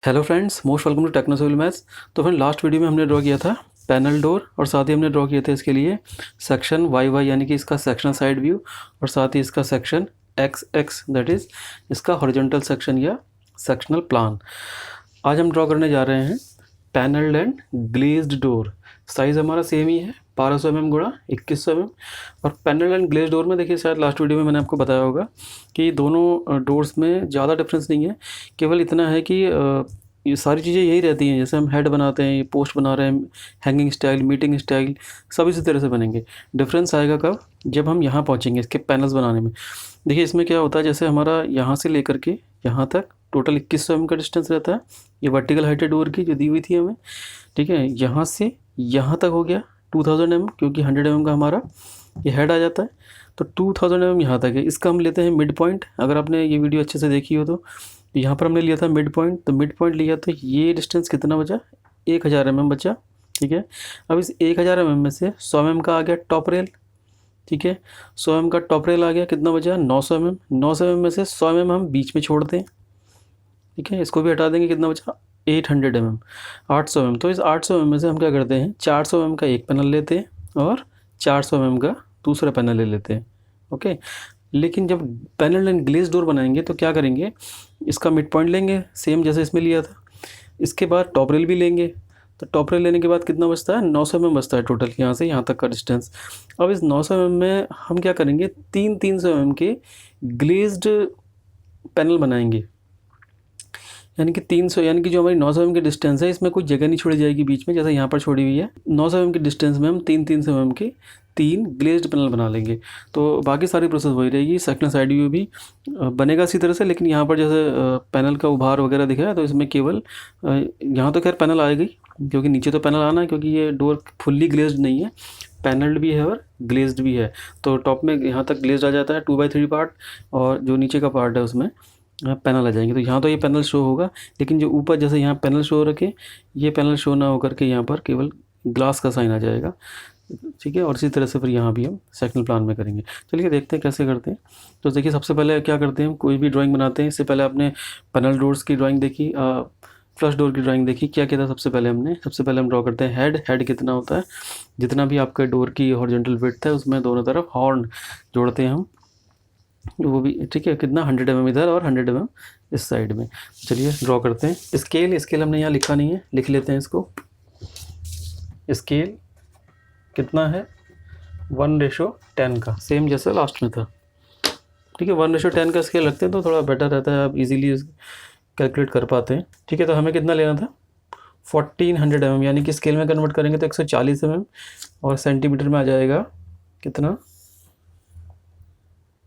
Hello friends, most welcome to techno civil maths. तो friend, last video में हमने draw किया था पैनल डोर और साथ ही हमने ड्रॉ किया था इसके लिए सेक्शन वाई वाई, यानी कि इसका सेक्शनल साइड व्यू, और साथ ही इसका section x x, that is इसका हॉरिजॉन्टल सेक्शन या सेक्शनल प्लान। आज हम ड्रॉ करने जा रहे हैं panelled and glazed door. Size हमारा सेम ही है, 1200 mm गुणा 2100 mm। और पैनल एंड ग्लेज्ड डोर में देखिए, शायद लास्ट वीडियो में मैंने आपको बताया होगा कि दोनों डोर्स में ज़्यादा डिफरेंस नहीं है। केवल इतना है कि ये सारी चीज़ें यही रहती हैं। जैसे हम हेड बनाते हैं, ये पोस्ट बना रहे हैं, हैंगिंग स्टाइल, मीटिंग स्टाइल, सब इसी तरह से बनेंगे। डिफरेंस आएगा कब? जब हम यहाँ पहुँचेंगे इसके पैनल्स बनाने में। देखिए इसमें क्या होता है, जैसे हमारा यहाँ से लेकर के यहाँ तक टोटल 2100 mm का डिस्टेंस रहता है। ये वर्टिकल हाइट है डोर की जो दी हुई थी हमें, ठीक है। यहाँ से यहाँ तक हो गया 2000 mm, क्योंकि 100 mm का हमारा ये हेड आ जाता है, तो 2000 mm यहाँ तक है। इसका हम लेते हैं मिड पॉइंट। अगर आपने ये वीडियो अच्छे से देखी हो तो यहाँ पर हमने लिया था मिड पॉइंट, तो मिड पॉइंट लिया तो ये डिस्टेंस कितना बचा? 1000 mm बचा, ठीक है। अब इस 1000 mm में से 100 mm का आ गया टॉप रेल, ठीक है। 100 mm का टॉप रेल आ गया, कितना बचा? 900 mm। 900 mm में से 100 mm हम बीच में छोड़ दें, ठीक है। इसको भी हटा देंगे, कितना बचा? 800 mm, 800 mm। तो इस 800 mm में से हम क्या करते हैं, 400 mm का एक पैनल लेते हैं और 400 mm का दूसरा पैनल ले लेते हैं, ओके। लेकिन जब पैनल एंड ग्लेज डोर बनाएंगे तो क्या करेंगे, इसका मिड पॉइंट लेंगे सेम जैसे इसमें लिया था। इसके बाद टॉप रेल भी लेंगे, तो टॉप रेल लेने के बाद कितना बचता है? 900 mm बचता है टोटल, यहाँ से यहाँ तक का डिस्टेंस। अब इस 900 mm में हम क्या करेंगे, 300 mm के ग्लेज्ड पैनल बनाएंगे। यानी कि 300, यानी कि जो हमारी 900 mm की डिस्टेंस है, इसमें कोई जगह नहीं छोड़ी जाएगी बीच में, जैसे यहाँ पर छोड़ी हुई है। 900 mm की डिस्टेंस में हम 300 mm के 3 ग्लेज्ड पैनल बना लेंगे। तो बाकी सारी प्रोसेस वही रहेगी। सेक्शनल साइड व्यू भी बनेगा इसी तरह से, लेकिन यहाँ पर जैसे पैनल का उभार वगैरह दिखा है, तो इसमें केवल यहाँ तो खैर पैनल आएगी, क्योंकि नीचे तो पैनल आना है, क्योंकि ये डोर फुल्ली ग्लेज्ड नहीं है, पैनल्ड भी है और ग्लेज्ड भी है। तो टॉप में यहाँ तक ग्लेज्ड आ जाता है 2/3 पार्ट, और जो नीचे का पार्ट है उसमें पैनल आ जाएंगे। तो यहाँ तो ये पैनल शो होगा, लेकिन जो ऊपर जैसे यहाँ पैनल शो रखे, ये पैनल शो ना होकर के यहाँ पर केवल ग्लास का साइन आ जाएगा, ठीक है। और इसी तरह से फिर यहाँ भी हम सेक्शनल प्लान में करेंगे। चलिए देखते हैं कैसे करते हैं। तो देखिए, सबसे पहले क्या करते हैं, कोई भी ड्राइंग बनाते हैं, इससे पहले आपने पैनल डोर्स की ड्राइंग देखी, फ्लश डोर की ड्राइंग देखी। क्या किया था सबसे पहले हमने? सबसे पहले हम ड्रॉ करते हैं हेड। हेड कितना होता है, जितना भी आपके डोर की हॉरिजॉन्टल विड्थ है उसमें दोनों तरफ हॉर्न जोड़ते हैं हम, वो भी, ठीक है। कितना? 100 mm इधर और 100 mm इस साइड में। चलिए ड्रॉ करते हैं। स्केल, स्केल हमने यहाँ लिखा नहीं है, लिख लेते हैं इसको। स्केल कितना है? 1:10 का, सेम जैसा लास्ट में था, ठीक है। 1:10 का स्केल रखते हैं तो थोड़ा बेटर रहता है, आप इजीली कैलकुलेट कर पाते हैं, ठीक है। तो हमें कितना लेना था? 1400 mm, यानी कि स्केल में कन्वर्ट करेंगे तो 140 mm, और सेंटीमीटर में आ जाएगा कितना?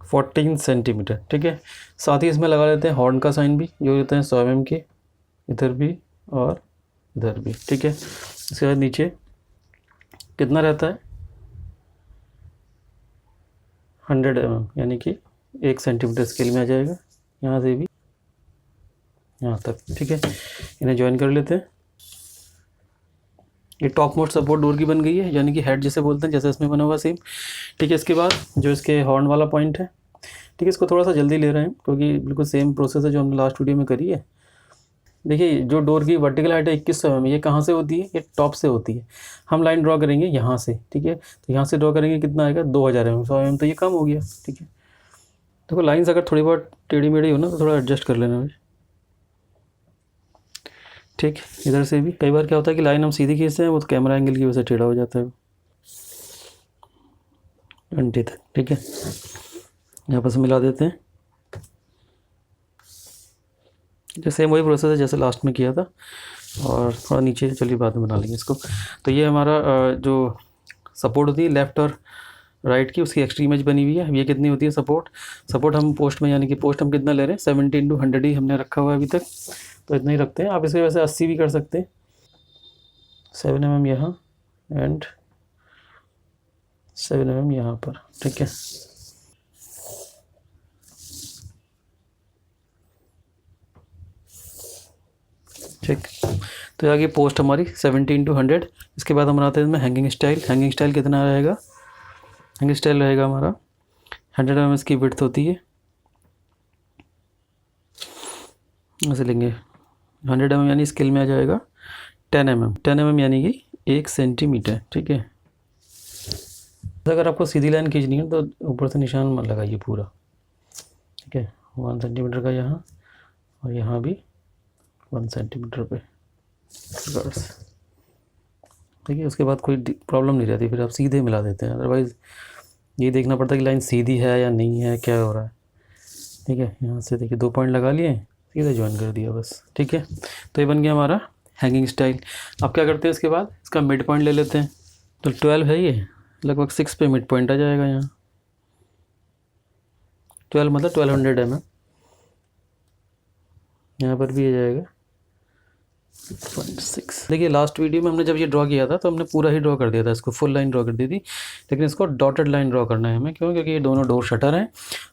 14 सेंटीमीटर, ठीक है। साथ ही इसमें लगा लेते हैं हॉर्न का साइन भी, जो रहते हैं 100 mm के, इधर भी और इधर भी, ठीक है। इसके बाद नीचे कितना रहता है? 100 mm, यानी कि 1 सेंटीमीटर स्केल में आ जाएगा, यहाँ से भी यहाँ तक, ठीक है। इन्हें ज्वाइन कर लेते हैं। ये टॉप मोस्ट सपोर्ट डोर की बन गई है, यानी कि हेड जैसे बोलते हैं, जैसे इसमें बना हुआ सेम, ठीक है। इसके बाद जो इसके हॉर्न वाला पॉइंट है, ठीक है, इसको थोड़ा सा जल्दी ले रहे हैं क्योंकि बिल्कुल सेम प्रोसेस है जो हमने लास्ट वीडियो में करी है। देखिए, जो डोर की वर्टिकल हाइट है 2100 mm, ये कहाँ से होती है? ये टॉप से होती है। हम लाइन ड्रॉ करेंगे यहाँ से, ठीक है। तो यहाँ से ड्रॉ करेंगे, कितना आएगा? 2000 mm। 100 mm तो ये कम हो गया, ठीक है। देखो लाइन्स अगर थोड़ी बहुत टेढ़ी मेढ़ी हो ना तो थोड़ा एडजस्ट कर लेना, ठीक। इधर से भी कई बार क्या होता है कि लाइन हम सीधी खींचते हैं, वो तो कैमरा एंगल की वजह से टेढ़ा हो जाता है, 20 तक, ठीक है। यहाँ पर से मिला देते हैं। सेम वही प्रोसेस है जैसे लास्ट में किया था, और थोड़ा नीचे चलिए बाद में बना लेंगे इसको। तो ये हमारा जो सपोर्ट होती है लेफ़्ट और राइट की, उसकी एक्सट्रीम एज बनी हुई है। ये कितनी होती है सपोर्ट? सपोर्ट हम पोस्ट में, यानी कि पोस्ट हम कितना ले रहे हैं? 70 × 100 ही हमने रखा हुआ है अभी तक, तो इतना ही रखते हैं। आप इसके वैसे 80 भी कर सकते हैं। 7 mm यहाँ एंड 7 mm यहाँ पर, ठीक है। ठीक, तो आगे पोस्ट हमारी 70 × 100। इसके बाद हम बनाते हैं इसमें हैंगिंग स्टाइल। हैंगिंग स्टाइल कितना रहेगा? हैंगिंग स्टाइल रहेगा हमारा 100 mm इसकी विड्थ होती है, ऐसे लेंगे 100 mm यानी स्केल में आ जाएगा 10 mm। 10 mm यानी कि 1 सेंटीमीटर, ठीक है। अगर आपको सीधी लाइन खींचनी है तो ऊपर से निशान मत लगाइए पूरा, ठीक है। 1 सेंटीमीटर का यहाँ, और यहाँ भी 1 सेंटीमीटर पे बस, ठीक है। उसके बाद कोई प्रॉब्लम नहीं रहती, फिर आप सीधे मिला देते हैं। अदरवाइज़ ये देखना पड़ता है कि लाइन सीधी है या नहीं है, क्या हो रहा है, ठीक है। यहाँ से देखिए 2 पॉइंट लगा लिए, सीधे ज्वाइन कर दिया बस, ठीक है। तो ये बन गया हमारा हैंगिंग स्टाइल। अब क्या करते हैं, इसके बाद इसका मिड पॉइंट ले लेते हैं। तो 12 है ये, लगभग 6 पे मिड पॉइंट आ जाएगा यहाँ। 12 मतलब 1200 mm, यहाँ पर भी आ जाएगा 6। देखिए लास्ट वीडियो में हमने जब ये ड्रॉ किया था तो हमने पूरा ही ड्रॉ कर दिया था, इसको फुल लाइन ड्रॉ कर दी थी। लेकिन इसको डॉटेड लाइन ड्रॉ करना है हमें, क्यों? क्योंकि ये दोनों डोर शटर हैं,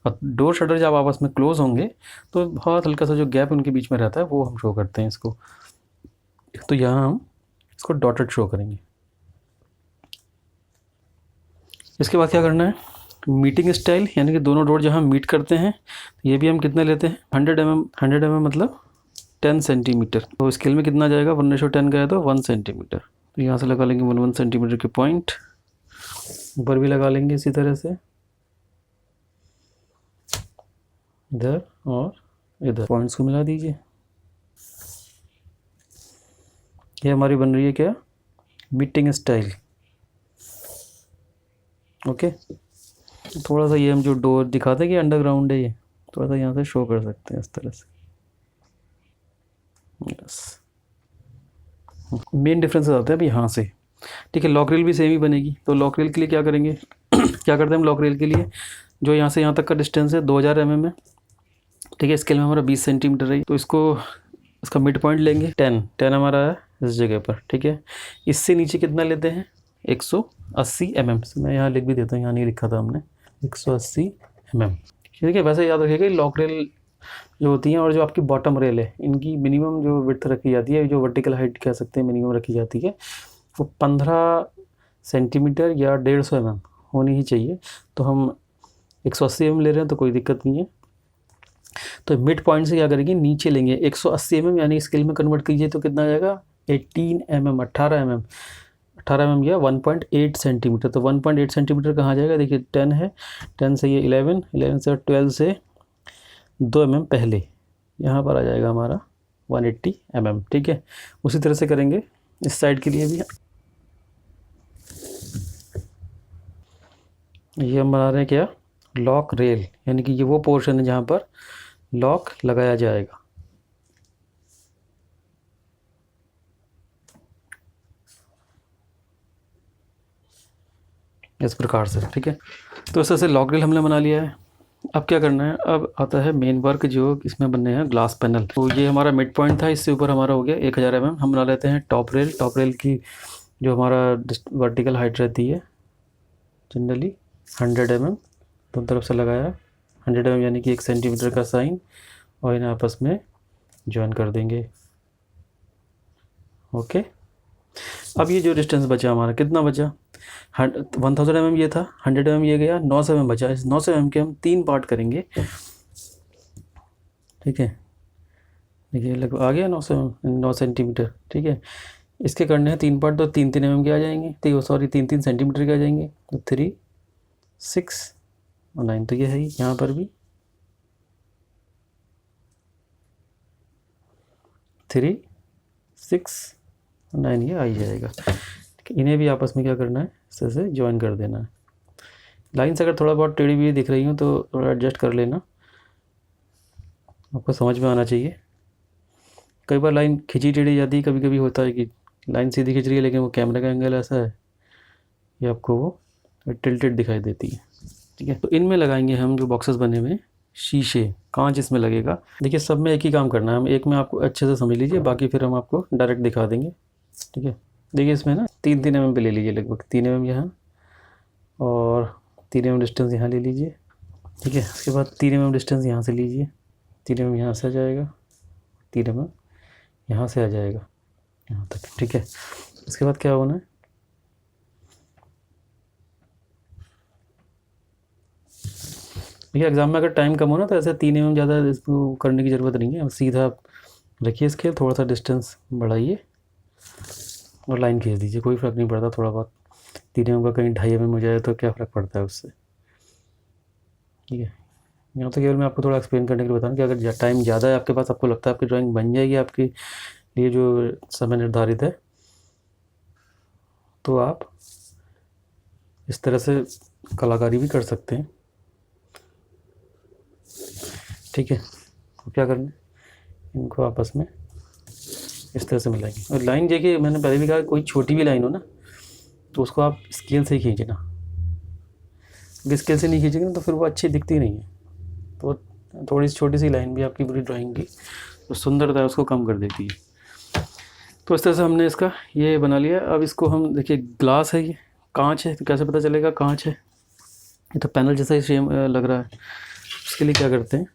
और डोर शटर जब आपस में क्लोज होंगे तो बहुत हल्का सा जो गैप उनके बीच में रहता है वो हम शो करते हैं इसको। तो यहाँ हम इसको डॉटेड शो करेंगे। इसके बाद क्या करना है, मीटिंग स्टाइल, यानी कि दोनों डोर जहाँ मीट करते हैं, ये भी हम कितना लेते हैं 100 mm। 100 mm मतलब 10 सेंटीमीटर। तो स्केल में कितना जाएगा, 1:10 का है तो 1 सेंटीमीटर। तो यहाँ से लगा लेंगे 1 सेंटीमीटर के पॉइंट, ऊपर भी लगा लेंगे इसी तरह से, इधर और इधर पॉइंट्स को मिला दीजिए। ये हमारी बन रही है क्या, मीटिंग स्टाइल, ओके। थोड़ा सा ये हम जो डोर दिखाते हैं कि अंडरग्राउंड है, ये थोड़ा सा यहाँ से शो कर सकते हैं इस तरह से, यस। मेन डिफरेंस आते हैं अभी यहाँ से, ठीक है। लॉक रेल भी सेम ही बनेगी। तो लॉक रेल के लिए क्या करेंगे क्या करते हैं हम लॉक रेल के लिए, जो यहाँ से यहाँ तक का डिस्टेंस है 2000 mm है, ठीक है। स्केल में हमारा 20 सेंटीमीटर है, तो इसका मिड पॉइंट लेंगे 10 हमारा है इस जगह पर, ठीक है। इससे नीचे कितना लेते हैं 180 mm। मैं यहाँ लिख भी देता हूँ, यहाँ नहीं लिखा था हमने, 180 mm, ठीक है। वैसे याद रखिएगा लॉक रेल जो होती हैं और जो आपकी बॉटम रेल है, इनकी मिनिमम जो विड्थ रखी जाती है, जो वर्टिकल हाइट कह सकते हैं मिनिमम रखी जाती है, वो 15 सेंटीमीटर या 150 mm होनी ही चाहिए। तो हम 180 mm ले रहे हैं तो कोई दिक्कत नहीं है। तो मिड पॉइंट से क्या करेंगे, नीचे लेंगे 180 mm, यानी स्केल में कन्वर्ट कीजिए तो कितना आ जाएगा 18 mm, 18 mm। 18 mm गया 1.8 सेंटीमीटर। तो 1.8 सेंटीमीटर कहाँ जाएगा, देखिए 10 है, 10 से ये 11, 11 से 12 से 2 mm पहले, यहाँ पर आ जाएगा हमारा 180 mm, ठीक है। उसी तरह से करेंगे इस साइड के लिए भी। ये हम बना रहे हैं क्या, लॉक रेल, यानी कि ये वो पोर्शन है जहाँ पर लॉक लगाया जाएगा। इस प्रकार से, ठीक है। तो इस तरह से लॉक रेल हमने बना लिया है। अब क्या करना है, अब आता है मेन वर्क जो इसमें बनने हैं ग्लास पैनल। तो ये हमारा मिड पॉइंट था, इससे ऊपर हमारा हो गया 1000 mm। हम बना लेते हैं टॉप रेल। टॉप रेल की जो हमारा वर्टिकल हाइट रहती है जनरली 100 mm, दोनों तरफ से लगाया 100 mm, यानी कि 1 सेंटीमीटर का साइन, और इन्हें आपस में ज्वाइन कर देंगे, ओके। अब ये जो डिस्टेंस बचा हमारा, कितना बचा, 1000 mm ये था, 100 mm ये गया, 900 mm बचा। इस 900 mm के हम 3 पार्ट करेंगे, ठीक है। देखिए लगभग आ गया 9 सेंटीमीटर, ठीक है। इसके करने हैं 3 पार्ट, तो 3-3 mm के आ जाएंगे, तो सॉरी 3-3 सेंटीमीटर के आ जाएंगे। तो 3, 6 और 9, तो ये है ही, यहाँ पर भी 3, 6 और 9 ये आ ही जाएगा। इन्हें भी आपस में क्या करना है, इस तरह से ज्वाइन कर देना है। लाइन से अगर थोड़ा बहुत टेढ़ी भी दिख रही हो तो थोड़ा एडजस्ट कर लेना, आपको समझ में आना चाहिए। कई बार लाइन खिंची टेढ़ी जाती है, कभी कभी होता है कि लाइन सीधी खिंच रही है लेकिन वो कैमरा का एंगल ऐसा है कि आपको वो टिल्टेड दिखाई देती है, ठीक है। तो इनमें लगाएंगे हम जो बॉक्सेस बने हुए हैं, शीशे, कांच इसमें लगेगा। देखिए सब में एक ही काम करना है, हम एक में आपको अच्छे से समझ लीजिए, बाकी फिर हम आपको डायरेक्ट दिखा देंगे, ठीक है। देखिए इसमें ना 3-3 mm पे ले लीजिए, लगभग 3 mm यहाँ और 3 mm डिस्टेंस यहाँ ले लीजिए, ठीक है। उसके बाद 3 mm डिस्टेंस यहाँ से लीजिए, 3 mm यहाँ से आ जाएगा, 3 mm यहाँ से आ जाएगा यहाँ तक, ठीक है। उसके बाद क्या होना है, देखिए एग्जाम में अगर टाइम कम हो ना तो ऐसे 3 mm ज़्यादा इसको करने की ज़रूरत नहीं है, हम सीधा रखिए स्केल, थोड़ा सा डिस्टेंस बढ़ाइए और लाइन खींच दीजिए, कोई फ़र्क नहीं पड़ता। थोड़ा बहुत 3 mm का कहीं 2.5 mm हो जाए तो क्या फ़र्क पड़ता है उससे, ठीक है। यहाँ तो केवल मैं आपको थोड़ा एक्सप्लेन करने के लिए बता रहा हूँ कि अगर टाइम ज़्यादा है आपके पास, आपको लगता है आपकी ड्राइंग बन जाएगी आपके लिए जो समय निर्धारित है, तो आप इस तरह से कलाकारी भी कर सकते हैं, ठीक है। तो क्या करना है, इनको आपस में इस तरह से मिलाएंगे। और लाइन देखिए, मैंने पहले भी कहा कोई छोटी भी लाइन हो ना तो उसको आप स्केल से ही खींचना, क्योंकि स्केल से नहीं खींचेंगे ना तो फिर वो अच्छी दिखती नहीं है। तो थोड़ी सी छोटी सी लाइन भी आपकी पूरी ड्राइंग की जो सुंदरता है उसको कम कर देती है। तो इस तरह से हमने इसका ये बना लिया। अब इसको हम देखिए, ग्लास है, ये कांच है, तो कैसे पता चलेगा कांच है, ये तो पैनल जैसा ही सेम लग रहा है। उसके लिए क्या करते हैं,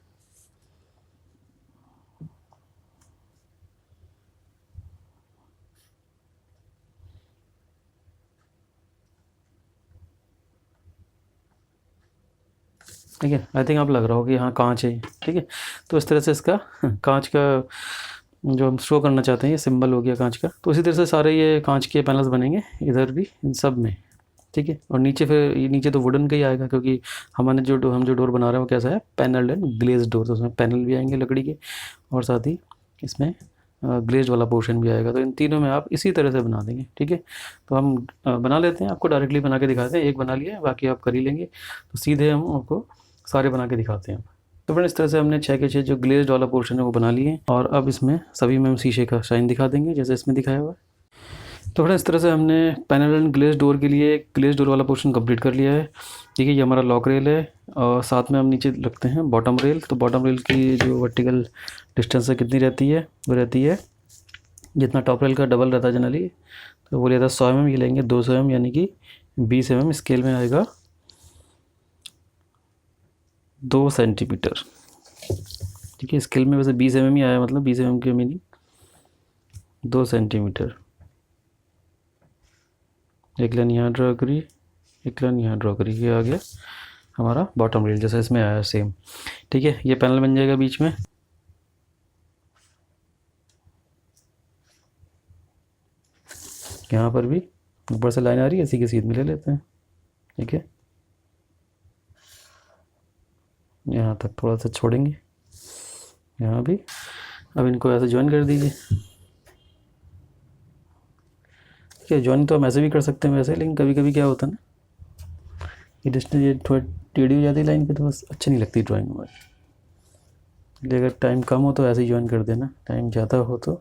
ठीक है, आई थिंक आप लग रहा हो कि हाँ कांच है, ठीक है। तो इस तरह से इसका कांच का जो हम शो करना चाहते हैं ये सिंबल हो गया कांच का। तो इसी तरह से सारे ये कांच के पैनल्स बनेंगे इधर भी, इन सब में, ठीक है। और नीचे फिर ये नीचे तो वुडन का ही आएगा, क्योंकि हम जो डोर बना रहे हैं वो कैसा है, पैनल्ड एंड ग्लेज डोर, तो उसमें पैनल भी आएंगे लकड़ी के और साथ ही इसमें ग्लेज वाला पोर्शन भी आएगा। तो इन तीनों में आप इसी तरह से बना देंगे, ठीक है। तो हम बना लेते हैं, आपको डायरेक्टली बना के दिखाते हैं। एक बना लिया, बाकी आप कर ही लेंगे। तो सीधे हम आपको सारे बना के दिखाते हैं। तो फ्रेंड इस तरह से हमने 6 के 6 जो ग्लेज्ड वाला पोर्शन है वो बना लिए, और अब इसमें सभी में हम शीशे का शाइन दिखा देंगे जैसे इसमें दिखाया हुआ है। तो फ्रेंड इस तरह से हमने पैनल एंड ग्लेज डोर के लिए ग्लेज डोर वाला पोर्शन कंप्लीट कर लिया है, ठीक है। ये हमारा लॉक रेल है और साथ में हम नीचे रखते हैं बॉटम रेल। तो बॉटम रेल की जो वर्टिकल डिस्टेंस है कितनी रहती है, वो रहती है जितना टॉप रेल का डबल रहता है जनरली। तो वो लेता है 100 mm, ये लेंगे 200 mm, यानी कि 20 mm स्केल में आएगा 2 सेंटीमीटर, ठीक है। स्केल में वैसे 20 mm ही आया, मतलब 20 mm की मीनिंग 2 सेंटीमीटर। एक लाइन यहाँ ड्रॉ करी, एक लाइन यहाँ ड्रॉ करी, ये आ गया हमारा बॉटम रेल जैसा इसमें आया सेम, ठीक है। ये पैनल बन जाएगा बीच में, यहाँ पर भी ऊपर से लाइन आ रही है, इसी के सीध में ले लेते हैं, ठीक है। यहाँ तक थोड़ा सा छोड़ेंगे, यहाँ भी। अब इनको ऐसे ज्वाइन कर दीजिए, ठीक है। ज्वाइन तो हम ऐसे भी कर सकते हैं वैसे, लेकिन कभी कभी क्या होता है ना, ये डिस्टेंस ये थोड़ी टेढ़ी हो जाती है लाइन पे, तो बस अच्छी नहीं लगती ड्राइंग हमारी। अगर टाइम कम हो तो ऐसे ही ज्वाइन कर देना, टाइम ज़्यादा हो तो,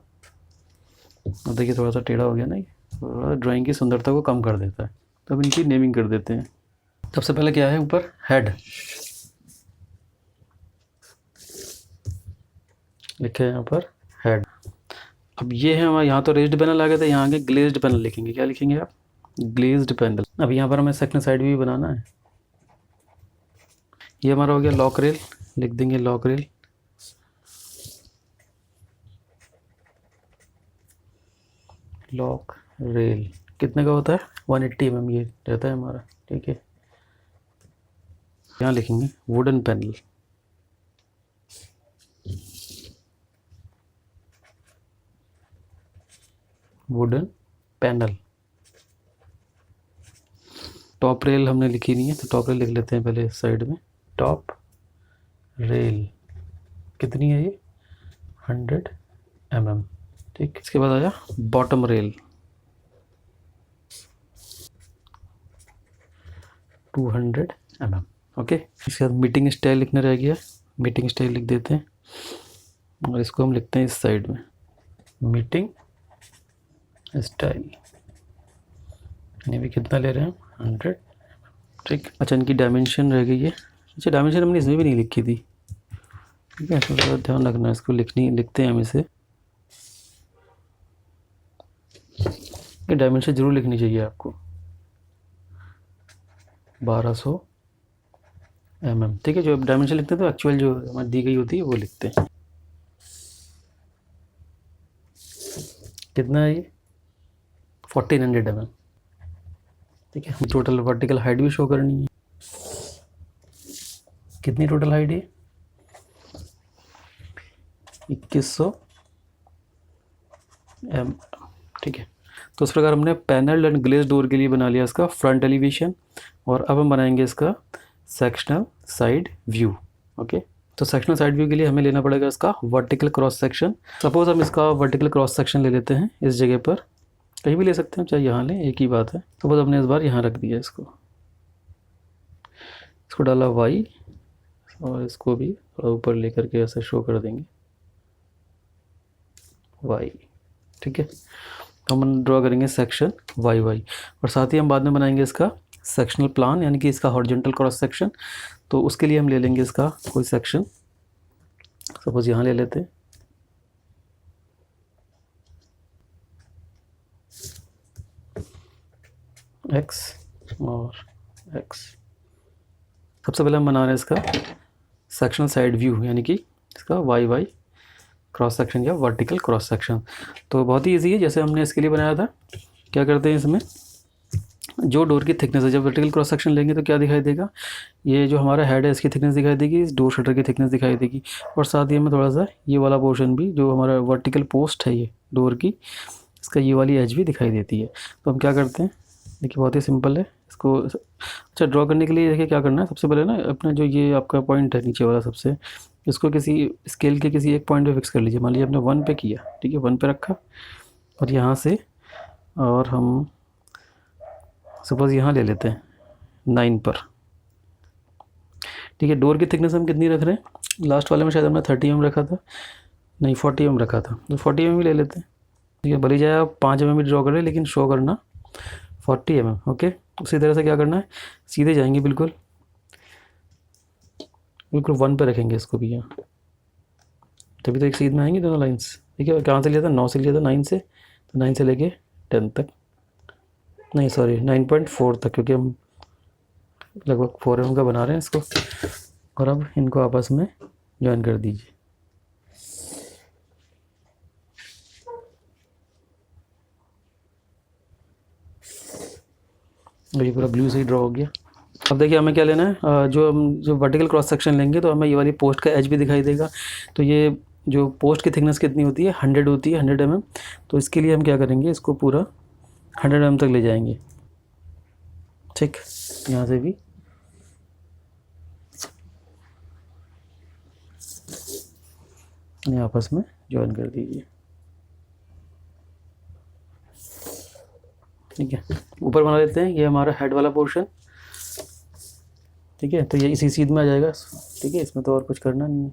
अब देखिए थोड़ा सा टेढ़ा हो गया ना, ये थोड़ा ड्राइंग की सुंदरता को कम कर देता है। तो अब इनकी नेमिंग कर देते हैं। सबसे पहले क्या है, ऊपर हेड लिखे हैं यहाँ पर, हेड। अब ये है हमारे, यहाँ तो रेज्ड पैनल आ गया था, यहाँ आगे ग्लेज्ड पैनल लिखेंगे। क्या लिखेंगे आप, ग्लेज्ड पैनल। अब यहाँ पर हमें सेकंड साइड भी बनाना है। ये हमारा हो गया लॉक रेल, लिख देंगे लॉक रेल। लॉक रेल कितने का होता है, 180 mm ये रहता है हमारा, ठीक है। यहाँ लिखेंगे wooden panel, wooden panel. Top rail हमने लिखी नहीं है, तो टॉप रेल लिख लेते हैं पहले साइड में। टॉप रेल कितनी है ये, 100 mm, ठीक। इसके बाद आया बॉटम रेल, 200 mm, ओके। इसके बाद मीटिंग स्टाइल लिखना रह गया, मीटिंग स्टाइल लिख देते हैं, और इसको हम लिखते हैं इस साइड में, मीटिंग स्टाइल। ये भी कितना ले रहे हैं हम, 100, ठीक। अच्छा, इनकी डायमेंशन रह गई है। अच्छा, डायमेंशन हमने इसमें भी नहीं लिखी थी, ठीक है। तो थोड़ा ध्यान रखना है, इसको लिखते हैं हम इसे। ये डायमेंशन जरूर लिखनी चाहिए आपको, 1200 mm, ठीक है। जो डायमेंशन लिखते हैं तो एक्चुअल जो हमारी दी गई होती है वो लिखते हैं। कितना है ये, 1400 mm, ठीक है। टोटल वर्टिकल हाइट भी शो करनी है, कितनी टोटल हाइट है, 2100 एम, ठीक है। तो इस प्रकार हमने पैनल एंड ग्लेज डोर के लिए बना लिया इसका फ्रंट एलिवेशन, और अब हम बनाएंगे इसका सेक्शनल साइड व्यू। ओके, तो सेक्शनल साइड व्यू के लिए हमें लेना पड़ेगा इसका वर्टिकल क्रॉस सेक्शन। सपोज हम इसका वर्टिकल क्रॉस सेक्शन ले लेते हैं इस जगह पर, कहीं भी ले सकते हैं, चाहे यहाँ लें, एक ही बात है। सपोज हमने इस बार यहाँ रख दिया इसको डाला वाई, और इसको भी थोड़ा ऊपर लेकर के ऐसे शो कर देंगे वाई, ठीक है। तो हम ड्रॉ करेंगे सेक्शन वाई वाई, और साथ ही हम बाद में बनाएंगे इसका सेक्शनल प्लान, यानी कि इसका हॉरिजॉन्टल क्रॉस सेक्शन। तो उसके लिए हम ले लेंगे इसका कोई सेक्शन, सपोज यहाँ ले लेते हैं, एक्स और एक्स। सबसे पहले हम बना रहे हैं इसका सेक्शनल साइड व्यू, यानी कि इसका वाई वाई क्रॉस सेक्शन या वर्टिकल क्रॉस सेक्शन। तो बहुत ही इजी है, जैसे हमने इसके लिए बनाया था। क्या करते हैं, इसमें जो डोर की थिकनेस है, जब वर्टिकल क्रॉस सेक्शन लेंगे तो क्या दिखाई देगा, ये जो हमारा हेड है इसकी थिकनेस दिखाई देगी, इस डोर शटर की थिकनेस दिखाई देगी, और साथ ही हमें थोड़ा सा ये वाला पोर्शन भी, जो हमारा वर्टिकल पोस्ट है ये डोर की, इसका ये वाली एज भी दिखाई देती है। तो हम क्या करते हैं, देखिए बहुत ही सिंपल है इसको। अच्छा, ड्रॉ करने के लिए देखिए क्या करना है, सबसे पहले ना अपना जो ये आपका पॉइंट है नीचे वाला सबसे, इसको किसी स्केल के किसी एक पॉइंट पे फिक्स कर लीजिए। मान लीजिए आपने 1 पे किया, ठीक है, 1 पे रखा, और यहाँ से, और हम सपोज यहाँ ले लेते हैं 9 पर, ठीक है। डोर की थिकनेस हम कितनी रख रहे हैं, लास्ट वाले में शायद हमने 30 mm रखा था, नहीं 40 mm रखा था, तो 40 mm ही ले लेते हैं, ठीक है। भले जाए आप 5 mm भी ड्रॉ करें, लेकिन शो करना 40 mm, ओके। उसी तरह से क्या करना है, सीधे जाएंगे बिल्कुल 1 पे रखेंगे इसको भी यहाँ, तभी तो एक सीध में आएंगे दोनों लाइन्स, ठीक है। कहाँ से लिया था, 9 से लिया था, 9 से, तो 9 से लेके 10 तक, नहीं सॉरी 9.4 तक, क्योंकि हम लगभग 4 mm का बना रहे हैं इसको। और अब इनको आपस में ज्वाइन कर दीजिए, ये पूरा ब्लू से ही ड्रॉ हो गया। अब देखिए हमें क्या लेना है, जो वर्टिकल क्रॉस सेक्शन लेंगे तो हमें ये वाली पोस्ट का एज भी दिखाई देगा। तो ये जो पोस्ट की थिकनेस कितनी होती है, 100 होती है, 100 mm। तो इसके लिए हम क्या करेंगे, इसको पूरा 100 mm तक ले जाएंगे, ठीक। यहाँ से भी ये आपस में ज्वाइन कर दीजिए, ठीक है। ऊपर बना लेते हैं, ये हमारा हेड वाला पोर्शन, ठीक है। तो ये इसी सीध में आ जाएगा, ठीक है, इसमें तो और कुछ करना नहीं है।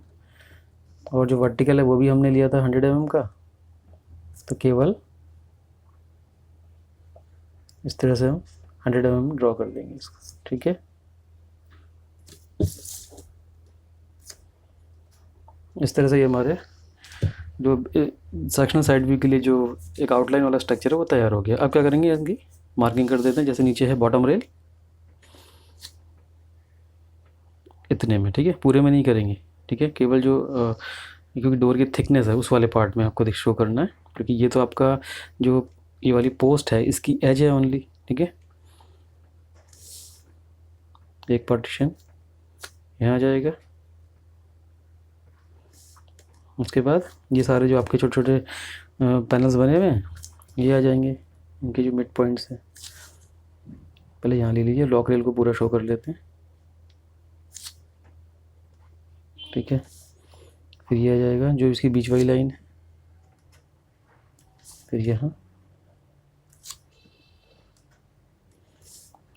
और जो वर्टिकल है वो भी हमने लिया था 100 mm का, तो केवल इस तरह से हम 100 mm ड्रॉ कर देंगे इसको, ठीक है। इस तरह से ये हमारे जो सेक्शनल साइड व्यू के लिए जो एक आउटलाइन वाला स्ट्रक्चर है वो तैयार हो गया। अब क्या करेंगे, इसकी मार्किंग कर देते हैं, जैसे नीचे है बॉटम रेल, इतने में, ठीक है, पूरे में नहीं करेंगे, ठीक है। केवल जो क्योंकि डोर की थिकनेस है उस वाले पार्ट में आपको शो करना है, क्योंकि ये तो आपका जो ये वाली पोस्ट है इसकी एज है ओनली, ठीक है। एक पार्टीशन यहाँ आ जाएगा, उसके बाद ये सारे जो आपके छोटे छोटे पैनल्स बने हुए हैं ये आ जाएंगे, इनके जो मिड पॉइंट्स हैं। पहले यहाँ ले लीजिए, लॉक रेल को पूरा शो कर लेते हैं, ठीक है। फिर ये आ जाएगा जो इसकी बीच वाली लाइन है, फिर यहाँ,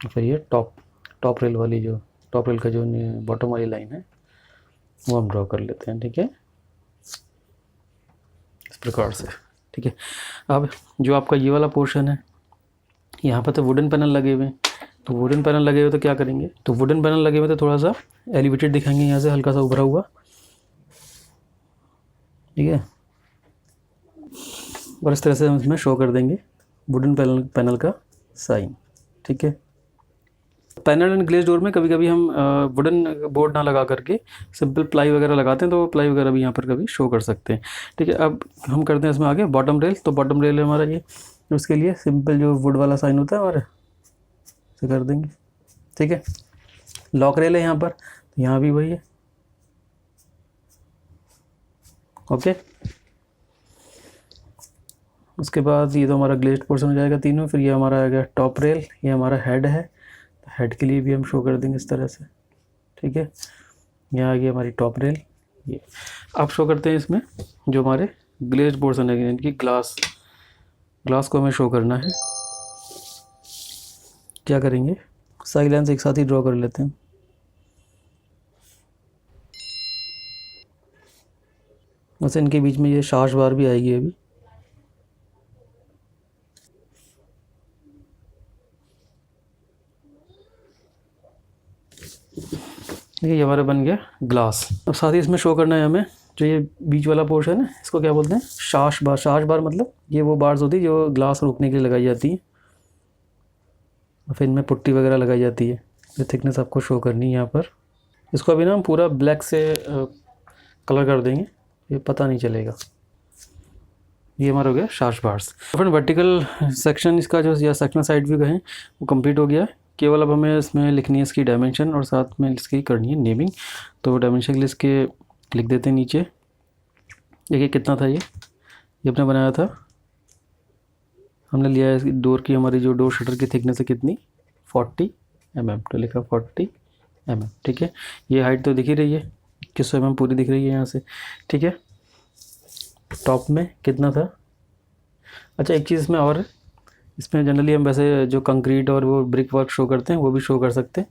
फिर ये टॉप रेल वाली, जो टॉप रेल का जो बॉटम वाली लाइन है वो हम ड्रॉ कर लेते हैं, ठीक है, इस प्रकार से, ठीक है। अब जो आपका ये वाला पोर्शन है, यहाँ पर तो वुडन पैनल लगे हुए हैं, तो वुडन पैनल लगे हुए तो क्या करेंगे, तो वुडन पैनल लगे हुए तो थोड़ा सा एलिवेटेड दिखाएंगे, यहाँ से हल्का सा उभरा हुआ, ठीक है। और इस तरह से हम इसमें शो कर देंगे वुडन पैनल का साइन, ठीक है। पैनल एंड ग्लेज डोर में कभी कभी हम वुडन बोर्ड ना लगा करके सिंपल प्लाई वगैरह लगाते हैं, तो प्लाई वगैरह भी यहाँ पर कभी शो कर सकते हैं, ठीक है। अब हम करते हैं इसमें आगे बॉटम रेल। तो बॉटम रेल है हमारा ये, उसके लिए सिंपल जो वुड वाला साइन होता है हमारे से कर देंगे, ठीक है। लॉक रेल है यहाँ पर, तो यहाँ भी वही है, ओके। उसके बाद ये तो हमारा ग्लेज्ड पोर्शन हो जाएगा तीनों। फिर ये हमारा आ गया टॉप रेल, ये हमारा हेड है, तो हेड के लिए भी हम शो कर देंगे इस तरह से, ठीक है। यहाँ आ गई हमारी टॉप रेल। ये अब शो करते हैं इसमें जो हमारे ग्लेज्ड पोर्शन है, यानी कि ग्लास को हमें शो करना है। क्या करेंगे, साइड लाइन्स एक साथ ही ड्रॉ कर लेते हैं। वैसे इनके बीच में ये शार्श बार भी आएगी अभी। देखिए ये हमारा बन गया ग्लास। अब साथ ही इसमें शो करना है हमें जो ये बीच वाला पोर्शन है, इसको क्या बोलते हैं, शार्श बार। शार्श बार मतलब ये वो बार्स होती है जो ग्लास रोकने के लिए लगाई जाती है, और फिर इनमें पुट्टी वगैरह लगाई जाती है। ये थिकनेस आपको शो करनी है यहाँ पर। इसको अभी ना हम पूरा ब्लैक से कलर कर देंगे, ये पता नहीं चलेगा। ये हमारा हो गया शार्श बार्स। तो फिर वर्टिकल सेक्शन इसका जो या सेक्शनल साइड व्यू कहें वो कंप्लीट हो गया है। केवल अब हमें इसमें लिखनी है इसकी डायमेंशन और साथ में इसकी करनी है नेमिंग। तो डायमेंशन के लिए इसके लिख देते हैं नीचे। देखिए कितना था ये अपने बनाया था, हमने लिया है इसकी डोर की, हमारी जो डोर शटर की थिकनेस है कितनी, 40 mm। तो लिखा 40 mm, ठीक है। ये हाइट तो दिख ही रही है, 2100 mm पूरी दिख रही है यहाँ से, ठीक है। टॉप में कितना था। अच्छा एक चीज़ इसमें और है, इसमें जनरली हम वैसे जो कंक्रीट और वो ब्रिक वर्क शो करते हैं वो भी शो कर सकते हैं,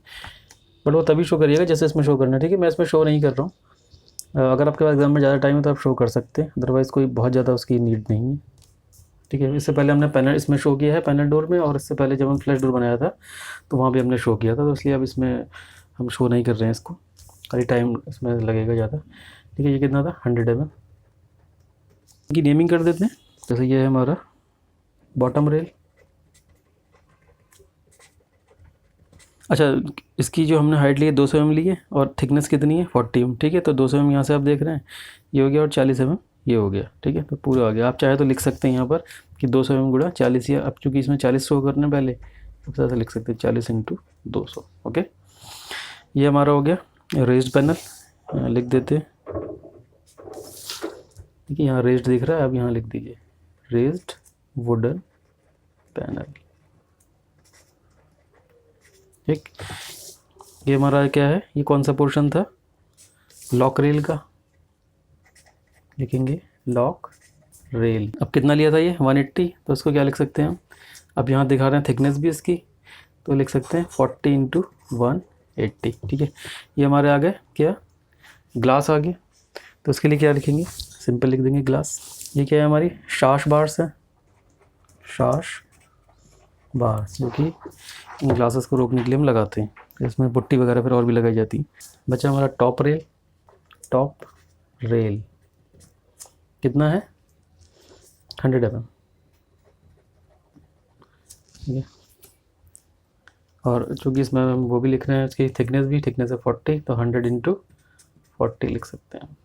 बट वो तभी शो करिएगा जैसे इसमें शो करना है, ठीक है। मैं इसमें शो नहीं कर रहा हूँ। अगर आपके पास एग्जाम में ज़्यादा टाइम है तो आप शो कर सकते हैं, अदरवाइज़ कोई बहुत ज़्यादा उसकी नीड नहीं है, ठीक है। इससे पहले हमने पैनल इसमें शो किया है पैनल डोर में, और इससे पहले जब हम फ्लैश डोर बनाया था तो वहाँ भी हमने शो किया था, तो इसलिए अब इसमें हम शो नहीं कर रहे हैं इसको, खाली टाइम इसमें लगेगा ज़्यादा, ठीक है। ये कितना था 100 mm की नेमिंग कर देते हैं। जैसे ये है हमारा बॉटम रेल। अच्छा इसकी जो हमने हाइट ली है 200 mm ली है, और थिकनेस कितनी है 40 mm, ठीक है। तो 200 mm यहाँ से आप देख रहे हैं ये हो गया, और 40 mm ये हो गया, ठीक है। तो पूरा आ गया। आप चाहे तो लिख सकते हैं यहाँ पर कि 200 mm गुणा 40, या अब चूँकि इसमें 40 शो करने पहले, अब ऐसा लिख सकते हैं 40 × 200, ओके। ये हमारा हो गया रेज्ड पैनल, लिख देते हैं। देखिए यहाँ रेज्ड दिख रहा है, अब यहाँ लिख दीजिए रेज्ड वुडन पैनल, ठीक। ये हमारा क्या है, ये कौन सा पोर्शन था, लॉक रेल का, लिखेंगे लॉक रेल। अब कितना लिया था ये 180, तो इसको क्या लिख सकते हैं हम, अब यहाँ दिखा रहे हैं थिकनेस भी इसकी, तो लिख सकते हैं 40 × 180, ठीक है। ये हमारे आ गए क्या, ग्लास आ गया। तो उसके लिए क्या लिखेंगे, सिंपल लिख देंगे ग्लास। ये क्या है, हमारी शार्श बार्स है, शार्श बार्स, जो कि इन ग्लासेस को रोकने के लिए हम लगाते हैं। इसमें पुट्टी वगैरह फिर और भी लगाई जाती है। बचा हमारा टॉप रेल। टॉप रेल कितना है 100 mm, ठीक है। और चूँकि इसमें हम वो भी लिख रहे हैं, इसकी थिकनेस भी, थिकनेस है 40, तो 100 × 40 लिख सकते हैं।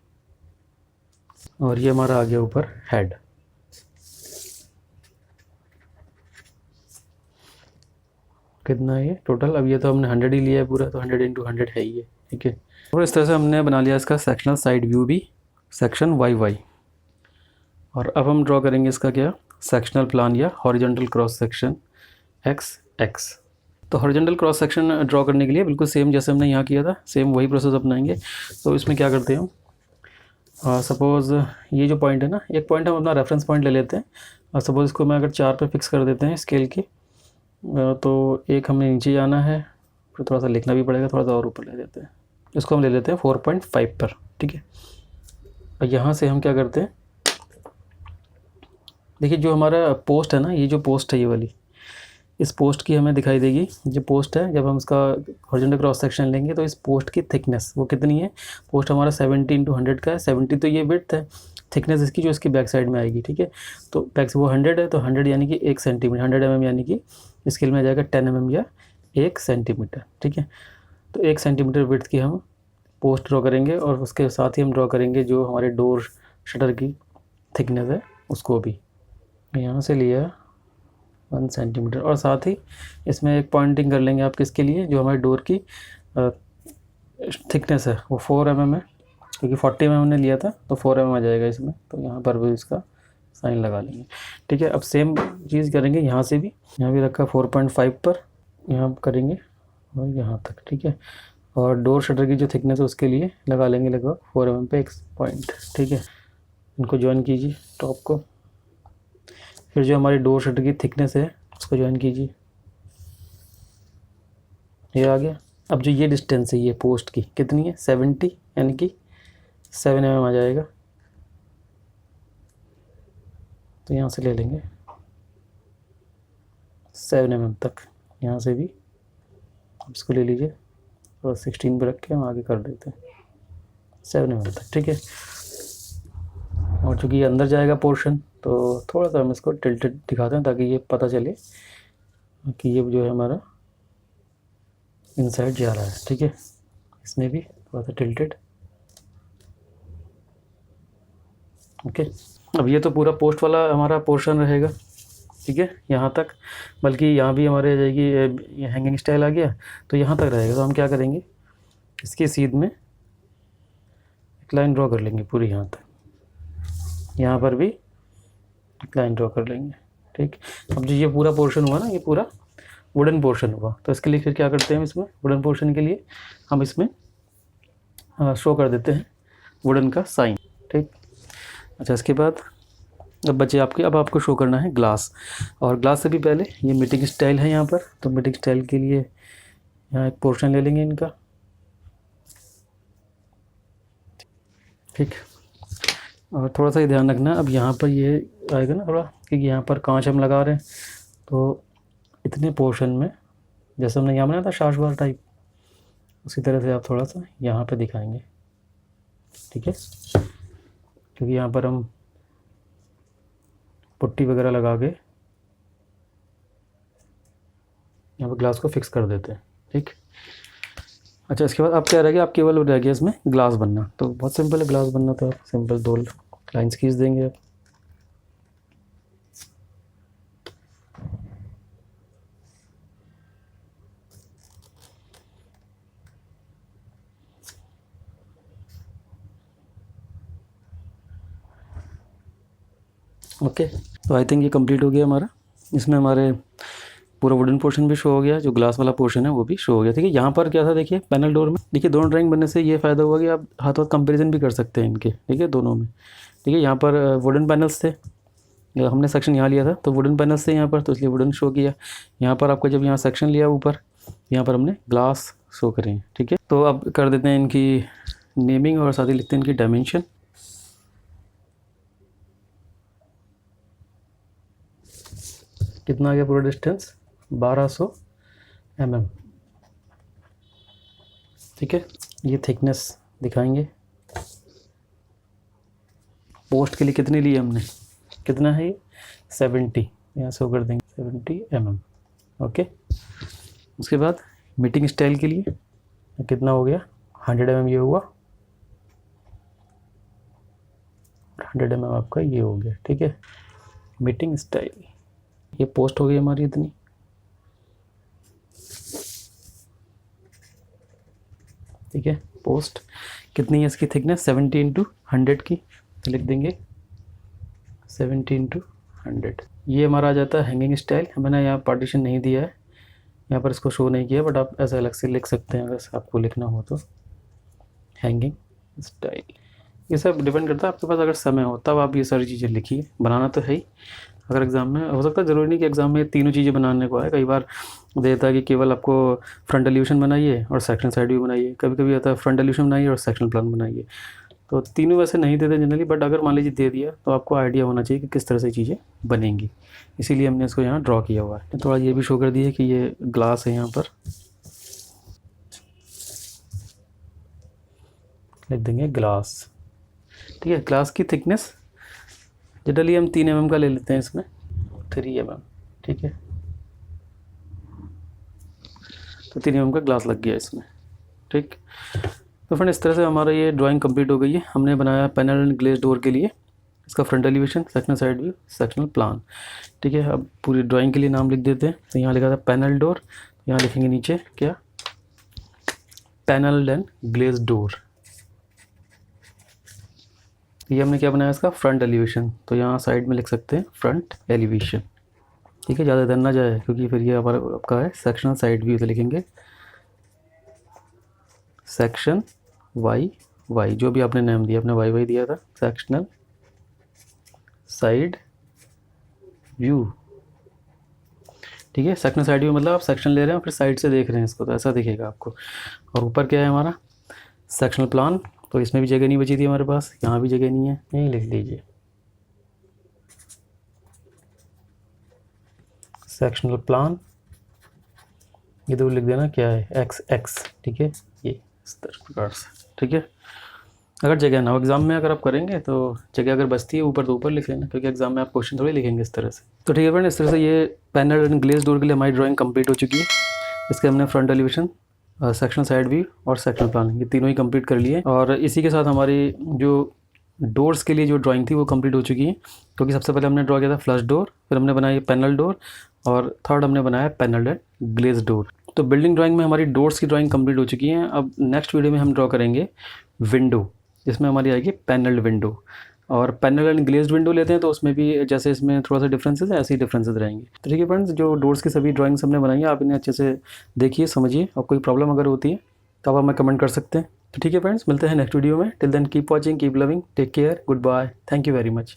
और ये हमारा आ गया ऊपर हेड। कितना है ये टोटल, अब ये तो हमने 100 ही लिया है पूरा, तो 100 × 100 है ये, ठीक है। और इस तरह से हमने बना लिया इसका सेक्शनल साइड व्यू भी, सेक्शन YY। और अब हम ड्रॉ करेंगे इसका क्या, सेक्शनल प्लान या हॉरिजॉन्टल क्रॉस सेक्शन XX। तो हॉरिजॉन्टल क्रॉस सेक्शन ड्रॉ करने के लिए बिल्कुल सेम जैसे हमने यहाँ किया था, सेम वही प्रोसेस अपनाएंगे। तो इसमें क्या करते हैं हम, सपोज़ ये जो पॉइंट है ना, एक पॉइंट हम अपना रेफरेंस पॉइंट ले लेते हैं, और सपोज़ इसको मैं अगर 4 पे फिक्स कर देते हैं स्केल की, तो एक हमने नीचे जाना है, फिर थोड़ा सा लिखना भी पड़ेगा, थोड़ा सा और ऊपर ले देते हैं, इसको हम ले लेते हैं 4.5 पर, ठीक है। और यहाँ से हम क्या करते हैं, देखिए जो हमारा पोस्ट है ना, ये जो पोस्ट है ये वाली, इस पोस्ट की हमें दिखाई देगी, जो पोस्ट है जब हम इसका हॉरिजॉन्टल क्रॉस सेक्शन लेंगे तो इस पोस्ट की थिकनेस वो कितनी है, पोस्ट हमारा 70 × 100 का है, 70 तो ये विड्थ है, थिकनेस इसकी जो इसकी बैक साइड में आएगी, ठीक है। तो बैक से वो 100 है, तो 100 यानी कि 1 सेंटीमीटर, 100 mm यानी कि स्केल में आ जाएगा 10 mm या 1 सेंटीमीटर, ठीक है। तो 1 सेंटीमीटर विड्थ की हम पोस्ट ड्रॉ करेंगे, और उसके साथ ही हम ड्रॉ करेंगे जो हमारे डोर शटर की थिकनेस है उसको भी। यहाँ से लिया 1 सेंटीमीटर, और साथ ही इसमें एक पॉइंटिंग कर लेंगे आप किसके लिए, जो हमारे डोर की थिकनेस है वो 4 mm है, क्योंकि 40 mm ने लिया था तो 4 mm आ जाएगा इसमें, तो यहाँ पर भी इसका साइन लगा लेंगे। ठीक है, अब सेम चीज़ करेंगे यहाँ से भी, यहाँ भी रखा 4.5 पर, यहाँ करेंगे और यहाँ तक। ठीक है, और डोर शटर की जो थिकनेस है उसके लिए लगा लेंगे लगभग 4 mm पे एक पॉइंट। ठीक है, इनको ज्वाइन कीजिए टॉप को। फिर जो हमारी डोर शटर की थिकनेस है उसको ज्वाइन कीजिए, ये आ गया। अब जो ये डिस्टेंस है ये पोस्ट की कितनी है 70, यानी कि 7 mm आ जाएगा। तो यहाँ से ले लेंगे 7 mm तक, यहाँ से भी अब इसको ले लीजिए और 16 पे रख के हम आगे कर देते हैं 7 mm तक। ठीक है, और चूँकि ये अंदर जाएगा पोर्शन तो थोड़ा सा हम इसको टिल्टेड दिखाते हैं ताकि ये पता चले कि ये जो है हमारा इनसाइड जा रहा है। ठीक है, इसमें भी थोड़ा सा टिल्टेड। ओके, अब ये तो पूरा पोस्ट वाला हमारा पोर्शन रहेगा। ठीक है, यहाँ तक, बल्कि यहाँ भी हमारे आ जाएगी, ये हैंगिंग स्टाइल आ गया तो यहाँ तक रहेगा। तो हम क्या करेंगे, इसके सीध में एक लाइन ड्रॉ कर लेंगे पूरी यहाँ तक, यहाँ पर भी एक लाइन ड्रॉ कर लेंगे। ठीक, अब जो ये पूरा पोर्शन हुआ ना, ये पूरा वुडन पोर्शन हुआ, तो इसके लिए फिर क्या करते हैं, इसमें वुडन पोर्शन के लिए हम इसमें शो कर देते हैं वुडन का साइन। ठीक, अच्छा, इसके बाद अब बचे आपके, अब आपको शो करना है ग्लास। और ग्लास से भी पहले ये मीटिंग स्टाइल है यहाँ पर, तो मीटिंग स्टाइल के लिए यहाँ एक पोर्शन ले लेंगे इनका। ठीक, और थोड़ा सा ये ध्यान रखना, अब यहाँ पर ये आएगा ना थोड़ा, क्योंकि यहाँ पर कांच हम लगा रहे हैं, तो इतने पोर्शन में जैसे हमने यहाँ बनाया था शाशवार टाइप, उसी तरह से आप थोड़ा सा यहाँ पे दिखाएंगे। ठीक है, क्योंकि यहाँ पर हम पुट्टी वगैरह लगा के यहाँ पर ग्लास को फिक्स कर देते हैं। ठीक, अच्छा, इसके बाद अब क्या रह गया, आप केवल रह गया इसमें ग्लास बनना। तो बहुत सिंपल है ग्लास बनना, तो आप सिंपल 2 लाइन्स खींच देंगे आप। ओके, तो आई थिंक ये कंप्लीट हो गया हमारा। इसमें हमारे पूरा वुडन पोर्शन भी शो हो गया, जो ग्लास वाला पोर्शन है वो भी शो हो गया। ठीक है, यहाँ पर क्या था, देखिए पैनल डोर में, देखिए दोनों ड्राइंग बनने से ये फ़ायदा हुआ कि आप हाथों हाथ कंपेरिजन भी कर सकते हैं इनके। ठीक है, दोनों में। ठीक है, यहाँ पर वुडन पैनल्स थे, हमने सेक्शन यहाँ लिया था तो वुडन पैनल्स थे यहाँ पर, तो इसलिए वुडन शो किया। यहाँ पर आपको जब यहाँ सेक्शन लिया ऊपर, यहाँ पर हमने ग्लास शो करे हैं। ठीक है, तो अब कर देते हैं इनकी नेमिंग और साथ ही लिखते हैं इनकी डायमेंशन। कितना आ गया पूरा डिस्टेंस, 1200 mm। ठीक है, ये थिकनेस दिखाएंगे। पोस्ट के लिए कितनी ली हमने, कितना है ये 70, यहाँ से कर देंगे 70 mm। ओके, उसके बाद मीटिंग स्टाइल के लिए कितना हो गया 100 mm, ये हुआ 100 mm आपका ये हो गया। ठीक है, मीटिंग स्टाइल, ये पोस्ट हो गई हमारी इतनी। ठीक है, पोस्ट कितनी है इसकी थिकनेस 70 × 100 की, तो लिख देंगे 70 × 100। ये हमारा आ जाता है हैंगिंग स्टाइल। मैंने यहाँ पार्टीशन नहीं दिया है, यहाँ पर इसको शो नहीं किया, बट आप ऐसा अलग से लिख सकते हैं अगर आपको लिखना हो तो। हैंगिंग स्टाइल, ये सब डिपेंड करता है आपके पास अगर समय हो तब आप ये सारी चीज़ें लिखिए, बनाना तो है ही। अगर एग्ज़ाम में हो सकता है, ज़रूरी नहीं कि एग्ज़ाम में तीनों चीज़ें बनाने को आए। कई बार देता है कि केवल आपको फ्रंट एल्यूशन बनाइए और सेक्शन साइड व्यू बनाइए, कभी कभी आता है फ्रंट एल्यूशन बनाइए और सेक्शनल प्लान बनाइए। तो तीनों वैसे नहीं देते जनरली, बट अगर मान लीजिए दे दिया तो आपको आइडिया होना चाहिए कि किस तरह से चीज़ें बनेंगी, इसीलिए हमने इसको यहाँ ड्रॉ किया हुआ है। थोड़ा ये भी शो कर दिया कि ये ग्लास है, यहाँ पर लिख देंगे ग्लास। ठीक है, ग्लास की थिकनेस जनरली हम 3 mm का ले लेते हैं, इसमें 3 mm। ठीक है, तो 3 mm का ग्लास लग गया इसमें। ठीक, तो फ्रेंड इस तरह से हमारा ये ड्राइंग कंप्लीट हो गई है। हमने बनाया पैनल एंड ग्लेज डोर के लिए इसका front elevation, sectional side view, sectional plan. ठीक है, अब पूरी ड्राइंग के लिए नाम लिख देते हैं। तो यहाँ लिखा था पैनल डोर, यहाँ लिखेंगे नीचे क्या, पैनल एंड ग्लेज डोर। तो ये हमने क्या बनाया इसका फ्रंट एलिवेशन, तो यहाँ साइड में लिख सकते हैं फ्रंट एलिवेशन। ठीक है, ज़्यादा इधर ना जाए क्योंकि फिर ये हमारा आपका है सेक्शनल साइड व्यू, तो लिखेंगे सेक्शन वाई वाई, जो भी आपने नाम दिया, आपने वाई वाई दिया था, सेक्शनल साइड व्यू। ठीक है, सेक्शनल साइड व्यू मतलब आप सेक्शन ले रहे हैं फिर साइड से देख रहे हैं इसको, तो ऐसा दिखेगा आपको। और ऊपर क्या है हमारा सेक्शनल प्लान, तो इसमें भी जगह नहीं बची थी हमारे पास, यहाँ भी जगह नहीं है, यहीं लिख लीजिए सेक्शनल प्लान, ये तो लिख देना क्या है एक्स एक्स। ठीक है, ये इस प्रकार से। ठीक है, अगर जगह ना हो एग्जाम में, अगर आप करेंगे तो जगह अगर बचती है ऊपर तो ऊपर लिख लेना, क्योंकि एग्जाम में आप क्वेश्चन थोड़ी लिखेंगे इस तरह से। तो ठीक है फ्रेंड, इस तरह से ये पैनल एंड ग्लेज डोर के लिए हमारी ड्राइंग कंप्लीट हो चुकी है। इसके हमने front elevation, section side view और सेक्शनल प्लान, ये तीनों ही कंप्लीट कर लिए। और इसी के साथ हमारी जो डोर्स के लिए जो ड्राइंग थी वो कंप्लीट हो चुकी है, क्योंकि सबसे पहले हमने ड्रॉ किया था फ्लश डोर, फिर हमने बनाया पैनल डोर, और थर्ड हमने बनाया पैनल एंड ग्लेज डोर। तो बिल्डिंग ड्राइंग में हमारी डोर्स की ड्राइंग कंप्लीट हो चुकी है। अब नेक्स्ट वीडियो में हम ड्रॉ करेंगे विंडो, जिसमें हमारी आएगी पैनल्ड विंडो। और पैनल एंड ग्लेज्ड विंडो लेते हैं तो उसमें भी जैसे इसमें थोड़ा सा डिफरेंसेस है, ऐसे ही डिफरेंसेस रहेंगे। तो ठीक है फ्रेंड्स, जो डोर्स की सभी ड्राइंग्स हमने बनाई है आप इन्हें अच्छे से देखिए, समझिए, और कोई प्रॉब्लम अगर होती है तो आप हमें कमेंट कर सकते हैं। तो ठीक है फ्रेंड्स, मिलते हैं नेक्स्ट वीडियो में। Till then keep watching, keep loving, take care, good bye, thank you very much.